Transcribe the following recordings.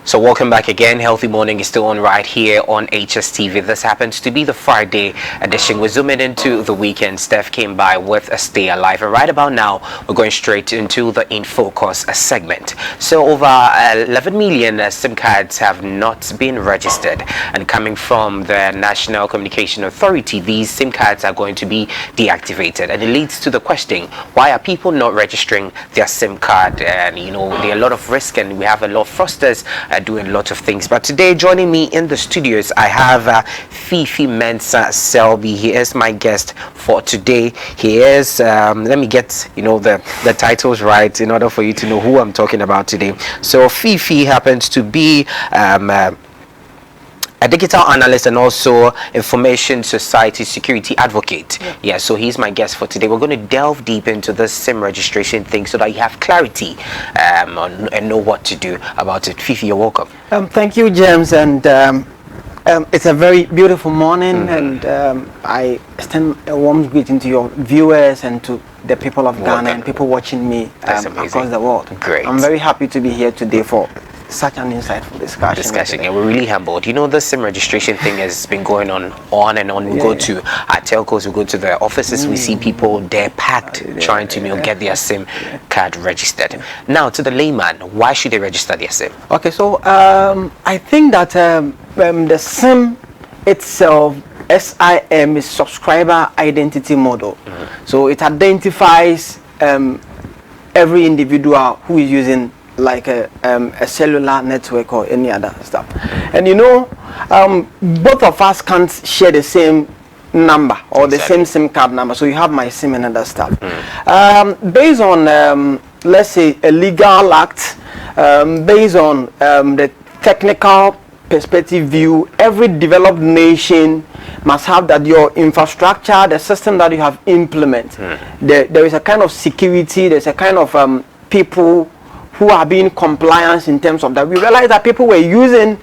So welcome back again. Healthy Morning is still on right here on HSTV. This happens to be the Friday edition. We're zooming into the weekend. Steph came by with a Stay Alive, and right about now we're going straight into the In Focus segment. So over 11 million SIM cards have not been registered, and coming from the National Communication Authority, these SIM cards are going to be deactivated, and it leads to the question, why are people not registering their SIM card? And there are a lot of risk, and we have a lot of fraudsters doing a lot of things. But today, joining me in the studios, I have Fifi Mensah Selby. He is my guest for today. He is let me get the titles right in order for you to know who I'm talking about today. So Fifi happens to be a digital analyst and also information society security advocate. Yeah, so he's my guest for today. We're going to delve deep into this SIM registration thing so that you have clarity and know what to do about it. Fifi, you're welcome. Thank you, James, and it's a very beautiful morning, and I extend a warm greeting to your viewers and to the people of Ghana and people watching me across the world. Great. I'm very happy to be here today for such an insightful discussion. And we're really humbled. The SIM registration thing has been going on and on. We go to our telcos, we go to the offices, we see people there packed trying to get their SIM card registered. Now, to the layman, why should they register their SIM? Okay, so I think that the SIM itself, SIM, is subscriber identity model. So it identifies every individual who is using like a cellular network or any other stuff. And both of us can't share the same number or the same SIM card number. So you have my SIM and other stuff. Based on let's say a legal act, based on the technical perspective view, every developed nation must have that your infrastructure, the system that you have implemented, there is a kind of security, there's a kind of people who are being compliant in terms of that. We realized that people were using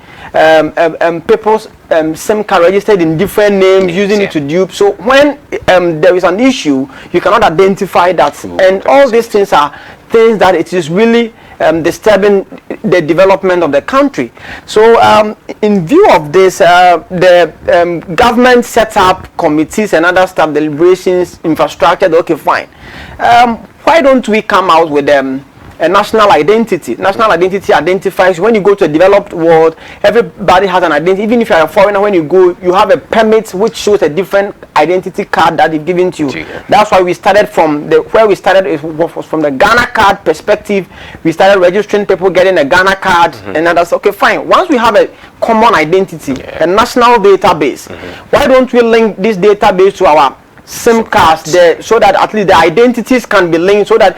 people's SIM card registered in different names, using it to dupe. So when there is an issue, you cannot identify that. And all these things are things that it is really disturbing the development of the country. So in view of this, the government set up committees and other stuff, deliberations, infrastructure. Okay, fine. Why don't we come out with a national identity? National identity identifies, when you go to a developed world, everybody has an identity. Even if you are a foreigner, when you go, you have a permit which shows a different identity card that is given to you. That's why we started from where we started was from the Ghana card perspective. We started registering people getting a Ghana card, and others. Okay, fine. Once we have a common identity, a national database, why don't we link this database to our SIM cards there, so that at least the identities can be linked, so that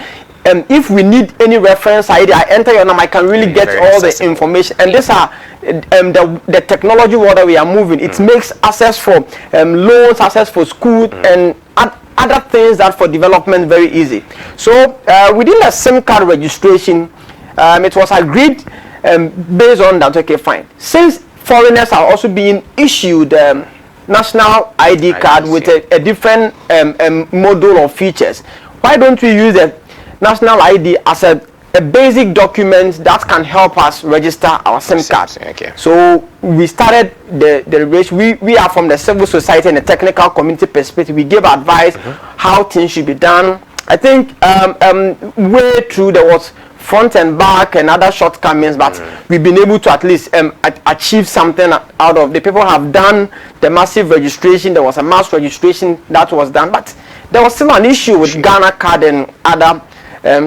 if we need any reference ID, I enter your name, I can really get all the information. And these are the technology world that we are moving. It makes access for loans, access for school, and other things that for development very easy. So within the SIM card registration, it was agreed based on that. Okay, fine. Since foreigners are also being issued national ID card with a different module of features, why don't we use the national ID as a basic document that can help us register our SIM card? So we started the race. We are from the civil society and the technical community perspective. We give advice how things should be done. I think way through there was front and back and other shortcomings, but we've been able to at least achieve something out of the people have done the massive registration. There was a mass registration that was done, but there was still an issue with Ghana card and other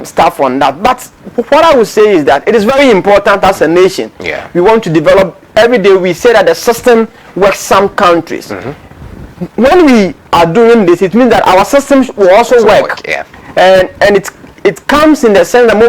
stuff on that. But what I would say is that it is very important as a nation. We want to develop every day. We say that the system works some countries. When we are doing this, it means that our systems will also work. And it comes in the sense that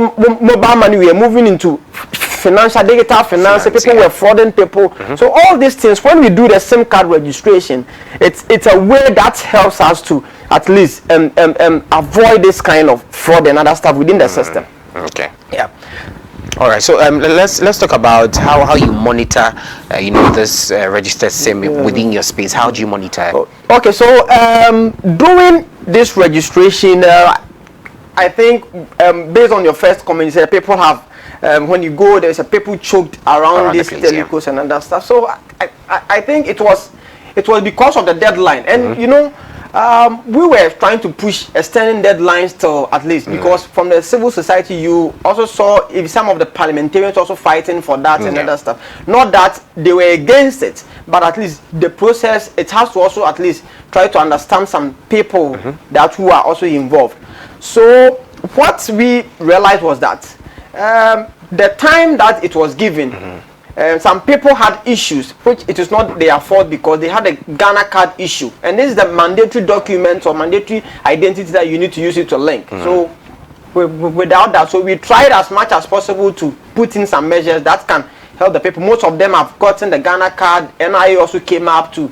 mobile money, we are moving into financial, digital finance, people were frauding people. So all these things, when we do the SIM card registration, it's a way that helps us to at least avoid this kind of fraud and other stuff within the system. All right, so let's talk about how you monitor this registered SIM within your space. How do you monitor? Okay, so doing this registration, I think based on your first comment, you said people have when you go, there's a people choked around these telecos and other stuff. So I think it was because of the deadline, and you know, we were trying to push extending deadlines till at least, because from the civil society you also saw if some of the parliamentarians also fighting for that and other stuff. Not that they were against it, but at least the process, it has to also at least try to understand some people that who are also involved. So what we realized was that the time that it was given, some people had issues, which it is not their fault because they had a Ghana card issue, and this is the mandatory document or mandatory identity that you need to use it to link. So without that, so we tried as much as possible to put in some measures that can help the people. Most of them have gotten the Ghana card. NIA also came up to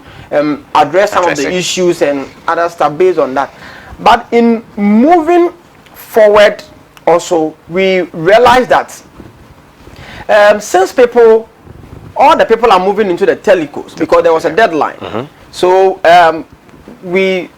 address some of the issues and other stuff based on that. But in moving forward, also we realized that since all the people are moving into the telecos because there was a deadline, so we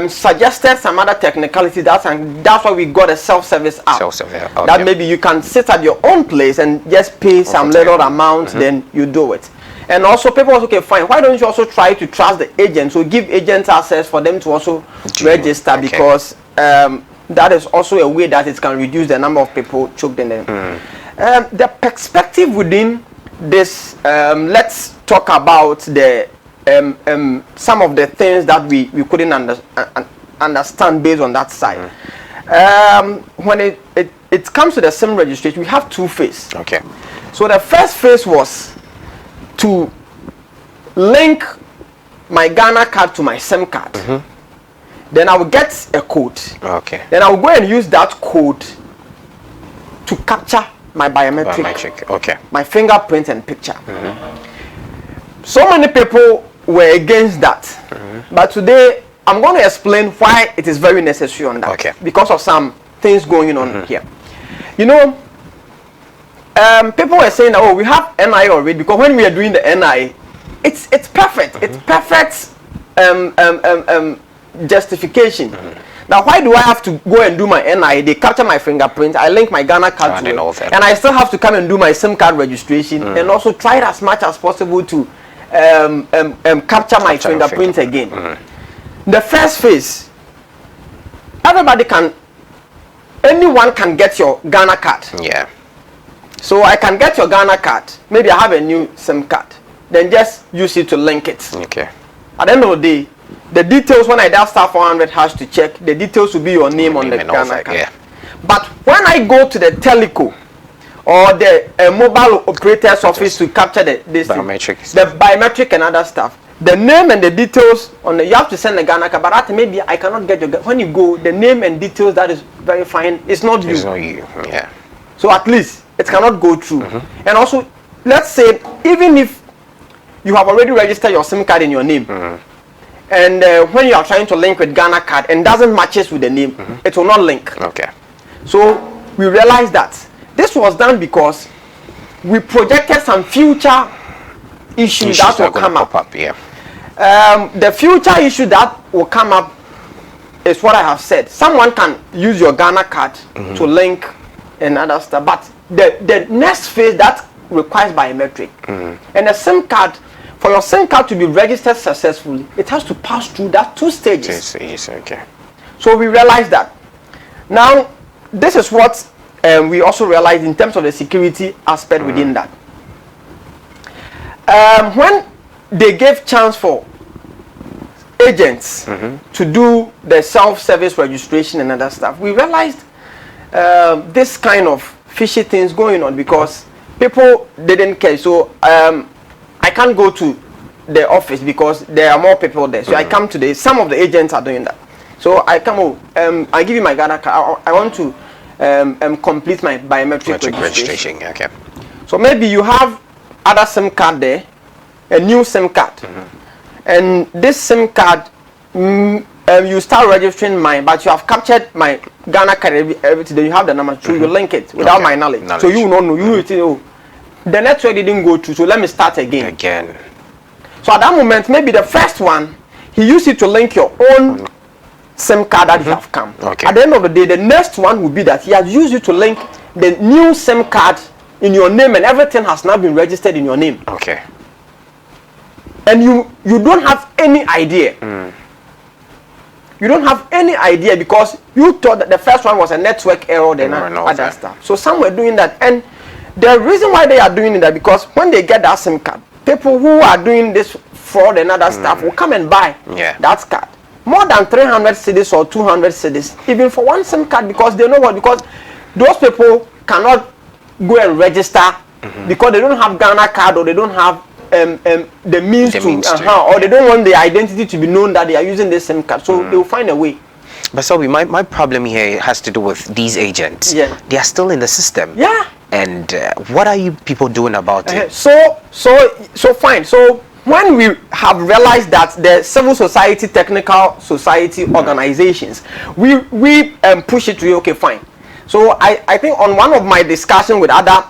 suggested some other technicality, and that's why we got a self-service app. That maybe you can sit at your own place and just pay some little amount, then you do it. And also people also, okay, fine, why don't you also try to trust the agent, so give agents access for them to also register, because that is also a way that it can reduce the number of people choked in them. The perspective within this, let's talk about the some of the things that we couldn't understand based on that side. When it comes to the SIM registration, we have two phases. Okay. So the first phase was to link my Ghana card to my SIM card. Then I will get a code. Okay. Then I will go and use that code to capture my biometric. Okay. My fingerprint and picture. So many people were against that, but today I'm going to explain why it is very necessary on that. Okay. Because of some things going on here. You know, people were saying that, oh, we have NI already, because when we are doing the NI, it's perfect. It's perfect justification. Now, why do I have to go and do my NI? They capture my fingerprint, I link my Ghana card to it, and I still have to come and do my SIM card registration, and also try as much as possible to capture my fingerprint again. The first phase, anyone can get your Ghana card. Yeah. So I can get your Ghana card. Maybe I have a new SIM card. Then just use it to link it. Okay. At the end of the day, the details, when I dial *400 hash to check, the details will be your name on the Ghana card. Yeah. But when I go to the teleco or the mobile operator's office to capture the biometric and other stuff, the name and the details you have to send the Ghana card. But maybe I cannot get your. When you go, the name and details that is verifying, it's not you. It's not you. Yeah. So at least it cannot go through. And also, let's say even if you have already registered your SIM card in your name, and when you are trying to link with Ghana card and doesn't matches with the name, it will not link. Okay. So we realized that this was done because we projected some future issues that will come up. The future issue that will come up is what I have said. Someone can use your Ghana card to link and other stuff, but the next phase that requires biometric, and the SIM card, for your SIM card to be registered successfully, it has to pass through that two stages. Okay. So we realized that. Now, this is what we also realized in terms of the security aspect within that. When they gave chance for agents to do the self-service registration and other stuff, we realized this kind of fishy things going on because people didn't care. So I can't go to the office because there are more people there. So I come today. Some of the agents are doing that. So I come, I give you my Ghana card. I want to complete my biometric registration. Okay. So maybe you have other SIM card there, a new SIM card, and this SIM card, you start registering mine, but you have captured my Ghana card everything. Then you have the number, so you link it without my knowledge. So you will not know. You will say, oh, the network didn't go through, so let me start again. So at that moment, maybe the first one, he used it to link your own SIM card that you have come. At the end of the day, the next one will be that he has used it to link the new SIM card in your name, and everything has now been registered in your name. Okay. And you don't have any idea. You don't have any idea because you thought that the first one was a network error, then other stuff. So some were doing that, and the reason why they are doing that because when they get that SIM card, people who are doing this fraud and other stuff will come and buy that card. More than 300 cedis or 200 cedis, even for one SIM card, because they know what, because those people cannot go and register because they don't have Ghana card, or they don't have the means to, or they don't want the identity to be known that they are using this SIM card, so they will find a way. But so my problem here has to do with these agents. They are still in the system. And what are you people doing about it? So fine. So when we have realized that the civil society, technical society organizations, we push it to you, okay, fine. So I think on one of my discussion with other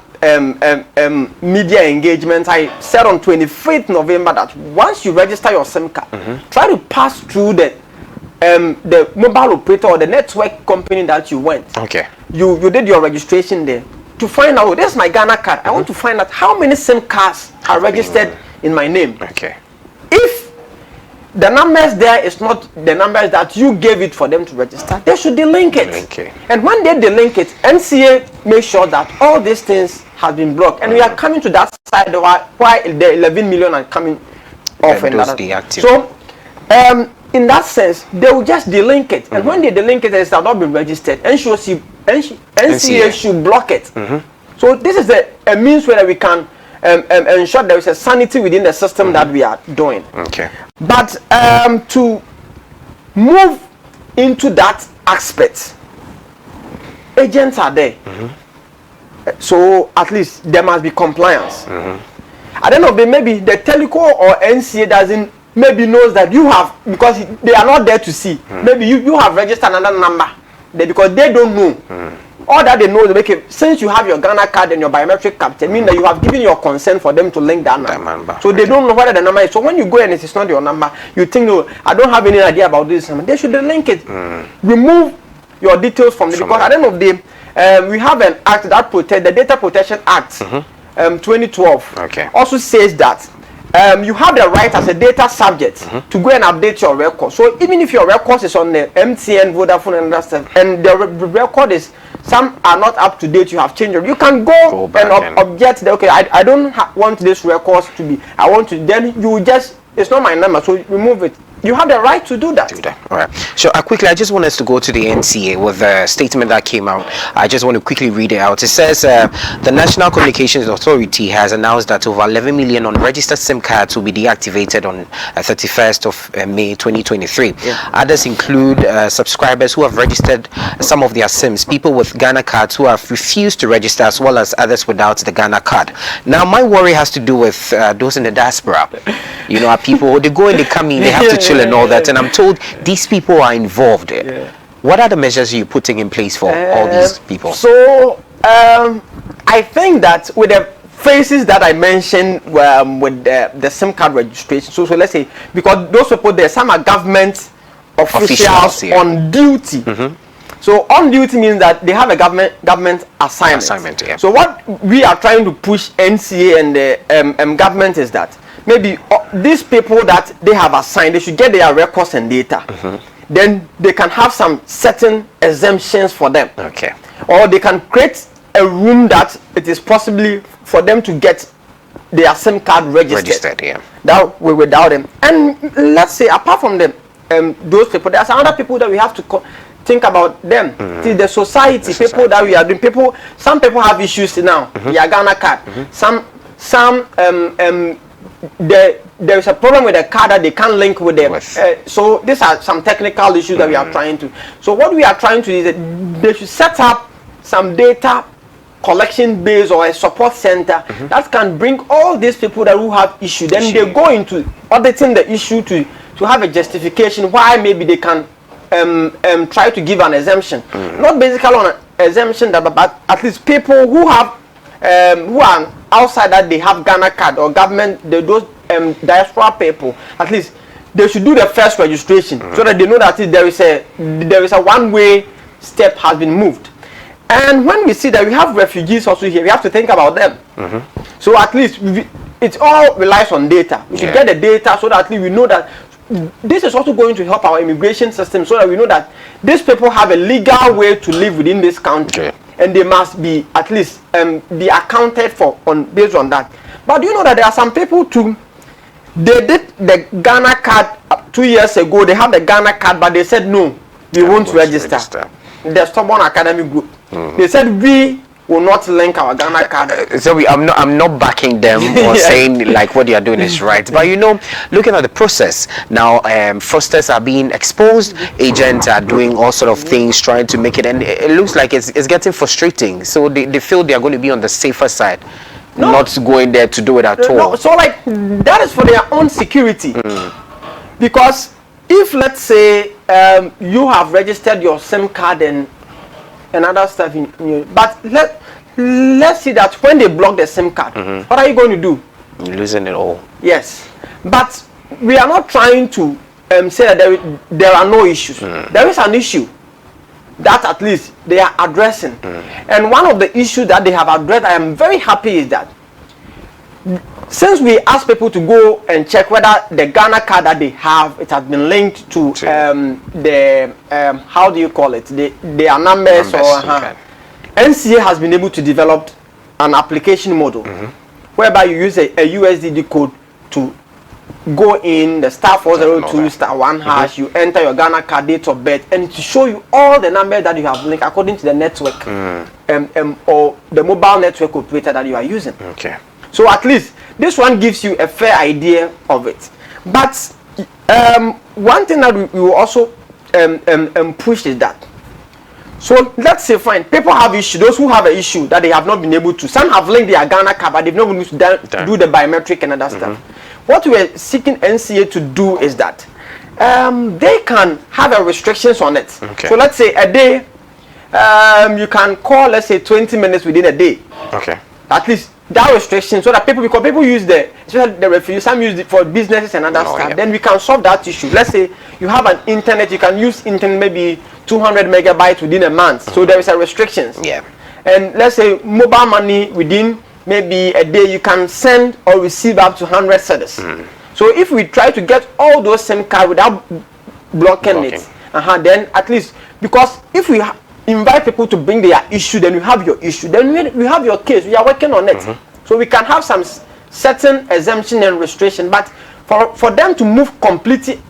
media engagements, I said on 25th November that once you register your SIM card, try to pass through the mobile operator or the network company that you went. Okay. You did your registration there to find out, this is my Ghana card. I want to find out how many SIM cards are registered in my name. Okay. If the numbers there is not the numbers that you gave it for them to register, they should delink it. Okay. And when they delink it, NCA make sure that all these things have been blocked. And we are coming to that side why the 11 million are coming off. And so in that sense, they will just delink it. And when they delink it, it has not been registered. NCA should block it. So this is a means where we can ensure there is a sanity within the system that we are doing. Okay. But to move into that aspect, agents are there. So at least there must be compliance. I don't know, maybe the teleco or NCA doesn't maybe knows that you have, because they are not there to see. Maybe you have registered another number because they don't know. All that they know is, okay, since you have your Ghana card and your biometric capture, mean that you have given your consent for them to link that number. So they don't know whether the number is. So when you go and it is not your number, you think, no, I don't have any idea about this number. They should link it. Remove your details from the, because at the end of the day, we have an act that protects, the Data Protection Act 2012. Okay. Also says that you have the right as a data subject to go and update your record. So even if your record is on the MTN, Vodafone, and other stuff, and the record is, some are not up to date, you have changed it, you can go and object that, okay, I don't want this records to be, I want to, then you just, it's not my number, so remove it. You have the right to do that. All right. So quickly, I just want us to go to the NCA with a statement that came out. I just want to quickly read it out. It says the National Communications Authority has announced that over 11 million unregistered SIM cards will be deactivated on 31st of May 2023. Others include subscribers who have registered some of their SIMs, people with Ghana cards who have refused to register, as well as others without the Ghana card. Now, my worry has to do with those in the diaspora. You know, people, they go and they come in, they have to chill and all that, and I'm told these people are involved. What are the measures you're putting in place for all these people? So I think that with the phases that I mentioned with the SIM card registration, so let's say, because those people there, some are government officials on duty. So on duty means that they have a government assignment. So what we are trying to push NCA and the government is that maybe these people that they have assigned, they should get their records and data. Then they can have some certain exemptions for them. Okay. Or they can create a room that it is possibly for them to get their SIM card registered. That way without them. And let's say apart from them, those people, there's other people that we have to think about them. The society, people that we are doing. Some people have issues now. Their Ghana card. Some there is a problem with the card that they can't link with them. So these are some technical issues that we are trying to. So what we are trying to do is that they should set up some data collection base or a support center that can bring all these people that who have issues. Then they go into auditing the issue to have a justification why maybe they can try to give an exemption. Not basically on an exemption, but at least people who have who are outside that they have Ghana card or government, those diaspora people, at least they should do the first registration so that they know that there is a one-way step has been moved. And when we see that we have refugees also here, we have to think about them. So at least it all relies on data. We should get the data so that at least we know that this is also going to help our immigration system, so that we know that these people have a legal way to live within this country, and they must be at least be accounted for based on that. But you know that there are some people too. They did the Ghana card 2 years ago. They have the Ghana card, but they said no, we won't register. The stubborn academic group. They said we will not link our Ghana card. So I'm not backing them or saying like what they are doing is right. But you know, looking at the process now, fraudsters are being exposed. Agents are doing all sort of things trying to make it, and it looks like it's getting frustrating. So they feel they are going to be on the safer side. Not going there to do it at all. No, so like that is for their own security. Because if let's say you have registered your SIM card and other stuff in you, but let's see that when they block the SIM card, what are you going to do? You're losing it all. Yes, but we are not trying to say that there are no issues. There is an issue that at least they are addressing, and one of the issues that they have addressed, I am very happy, is that since we ask people to go and check whether the Ghana card that they have, it has been linked to the how do you call it, their numbers or NCA has been able to develop an application model whereby you use a USDD code to go in the *402 *1#, you enter your Ghana card date of birth, and to show you all the numbers that you have linked according to the network or the mobile network operator that you are using. So at least this one gives you a fair idea of it. But one thing that we will also push is that, so let's say fine, people have issue, those who have an issue that they have not been able to, some have linked their Ghana card but they've not been able to do the biometric and other stuff. What we are seeking NCA to do is that they can have a restrictions on it. So let's say a day, you can call, let's say 20 minutes within a day. At least that restriction, so that people, because people use especially the refugees, some use it for businesses and other stuff. Then we can solve that issue. Let's say you have an internet, you can use internet maybe 200 megabytes within a month. So there is a restrictions. And let's say mobile money within maybe a day, you can send or receive up to 100 cedis. So if we try to get all those SIM cards without blocking it, then at least, because if we invite people to bring their issue, then you have your issue, then we have your case, we are working on it. So we can have some certain exemption and restriction, but for them to move completely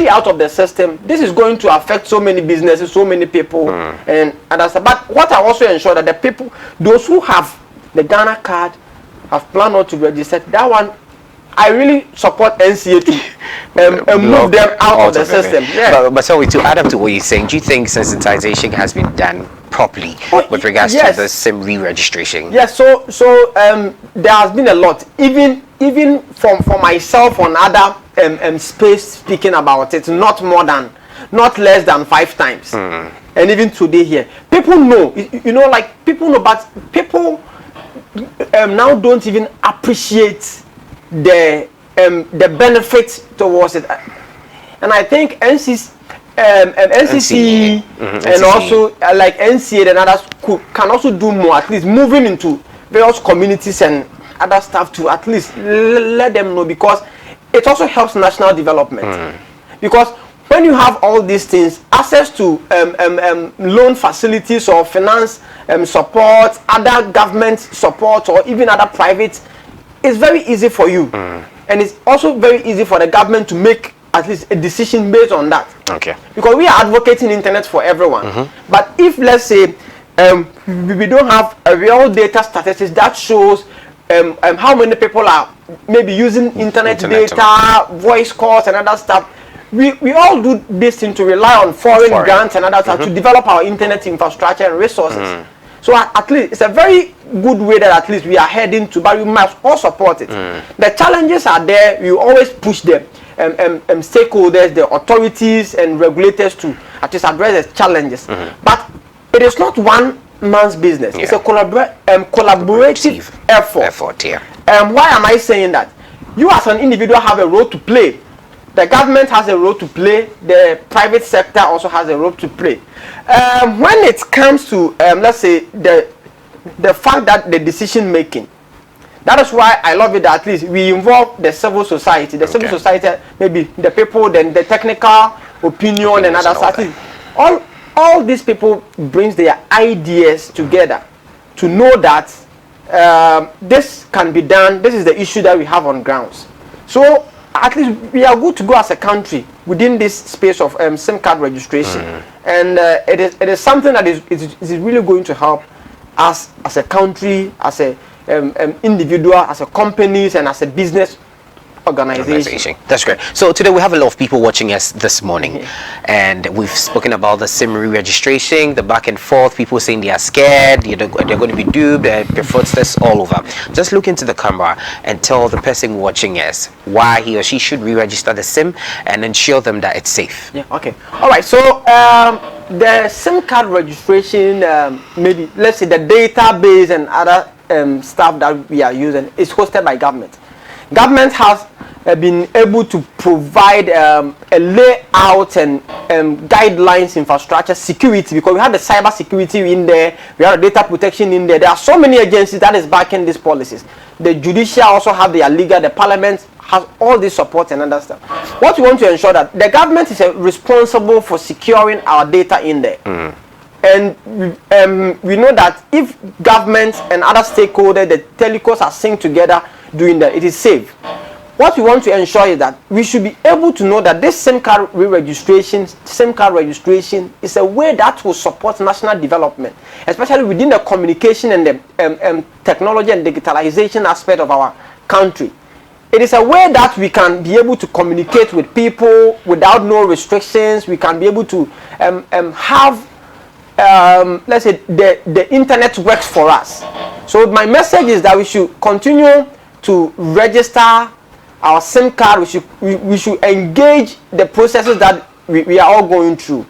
out of the system, this is going to affect so many businesses, so many people and others. But what I also ensure that the people, those who have the Ghana card, have planned not to register, that one I really support NCA to move them out of the system. But so to add up to what you're saying, do you think sensitization has been done properly with regards to the SIM re-registration? Yes, so there has been a lot, even for myself on other space speaking about it, not less than 5 times. And even today here, people know, like people know, but people now don't even appreciate the benefits towards it. And I think NCC and also like NCA and others can also do more, at least moving into various communities and other stuff to at least let them know, because it also helps national development. Because when you have all these things, access to loan facilities or finance support, other government support, or even other private, it's very easy for you. And it's also very easy for the government to make at least a decision based on that. Because we are advocating internet for everyone. But if, let's say, we don't have a real data statistics that shows how many people are maybe using internet data, voice calls and other stuff, we all do this thing to rely on foreign grants and other stuff to develop our internet infrastructure and resources. So at least it's a very good way that at least we are heading to, but we must all support it. The challenges are there. We always push them, stakeholders, the authorities and regulators to at least address the challenges. But it is not one man's business. It's a collaborative effort. Why am I saying that? You as an individual have a role to play. the government has a role to play. The private sector also has a role to play. When it comes to, let's say, the fact that the decision making, that is why I love it that at least we involve the civil society. The civil society, maybe the people, then the technical opinion and others. All these people brings their ideas together to know that this can be done. This is the issue that we have on grounds. So at least we are good to go as a country within this space of SIM card registration, and it is something that is really going to help us as a country, as a individual, as a companies, and as a business organization. That's great. So today we have a lot of people watching us this morning, and we've spoken about the SIM re-registration, the back and forth, people saying they are scared, they're going to be duped, fraudsters all over. Just look into the camera and tell the person watching us why he or she should re-register the SIM and ensure them that it's safe. Yeah, okay. All right, so the SIM card registration, maybe let's say the database and other stuff that we are using is hosted by government. Government has been able to provide a layout and guidelines, infrastructure, security, because we have the cybersecurity in there, we have data protection in there. There are so many agencies that is backing these policies. The judicial also have their legal, the parliament has all this support and other stuff. What we want to ensure that the government is responsible for securing our data in there. And we know that if government and other stakeholders, the telecos are synced together doing that, it is safe. What we want to ensure is that we should be able to know that this SIM card registration is a way that will support national development, especially within the communication and the technology and digitalization aspect of our country. It is a way that we can be able to communicate with people without no restrictions. We can be able to have let's say the internet works for us. So my message is that we should continue to register our SIM card. We should engage the processes that we are all going through.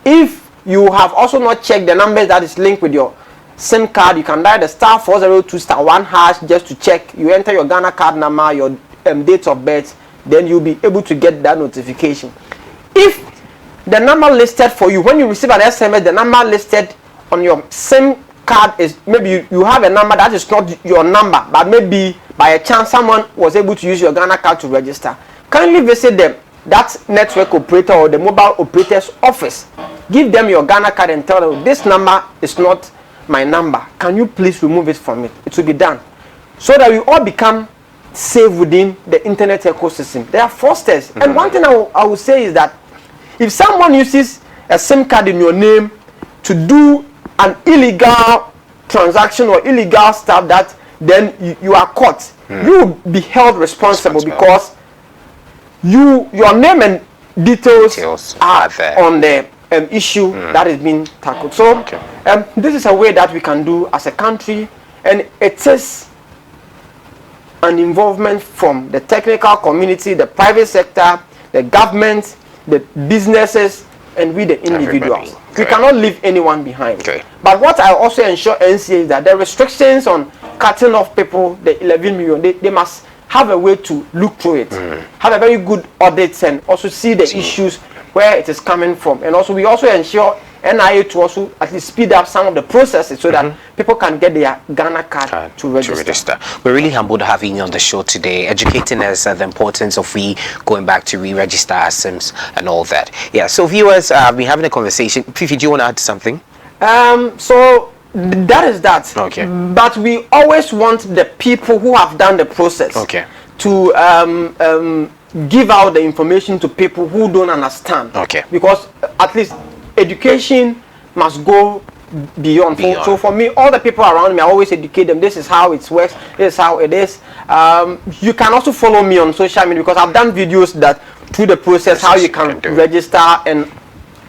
If you have also not checked the numbers that is linked with your SIM card, you can dial the *402*1# just to check. You enter your Ghana card number, your date of birth, then you'll be able to get that notification. If the number listed for you, when you receive an SMS, the number listed on your SIM card is, maybe you have a number that is not your number, but maybe by a chance someone was able to use your Ghana card to register. Kindly visit that network operator or the mobile operator's office. Give them your Ghana card and tell them, this number is not my number. Can you please remove it from it? It will be done. So that we all become safe within the internet ecosystem. There are fraudsters. And one thing I will say is that if someone uses a SIM card in your name to do an illegal transaction or illegal stuff, that then you are caught, you will be held responsible because your name and details are on the issue that is being tackled. So this is a way that we can do as a country, and it is an involvement from the technical community, the private sector, the government, the businesses, and we the individuals. We cannot leave anyone behind. But what I also ensure NCA is that the restrictions on cutting off people, the 11 million, they must have a way to look through it, have a very good audit, and also see the issues where it is coming from. And also we also ensure NIA to also at least speed up some of the processes so that people can get their Ghana card to register. We're really humbled having you on the show today, educating us the importance of going back to re-register our SIMs and all that. Yeah, so viewers, we're having a conversation. Fifi, do you want to add something? So that is that. Okay. But we always want the people who have done the process to give out the information to people who don't understand. Because at least education must go beyond. So for me, all the people around me, I always educate them. This is how it works. This is how it is. You can also follow me on social media because I've done videos that through the process how you can register and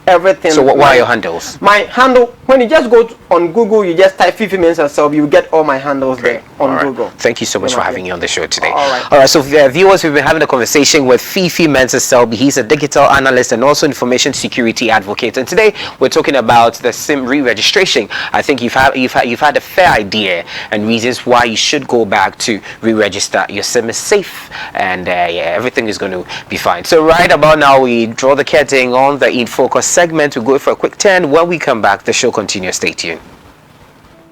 everything. So what are your handles? My handle, when you just go on Google, you just type Fifi Mensah Selby, you get all my handles there on Google. Thank you so much for having you on the show today. All right, so viewers, we've been having a conversation with Fifi Mensah Selby. He's a digital analyst and also information security advocate. And today we're talking about the SIM re-registration. I think you've had a fair idea and reasons why you should go back to re-register. Your SIM is safe, and everything is going to be fine. So right about now, we draw the curtain on the In Focus segment. We'll go for a quick turn. When we come back, the show continues. Stay tuned.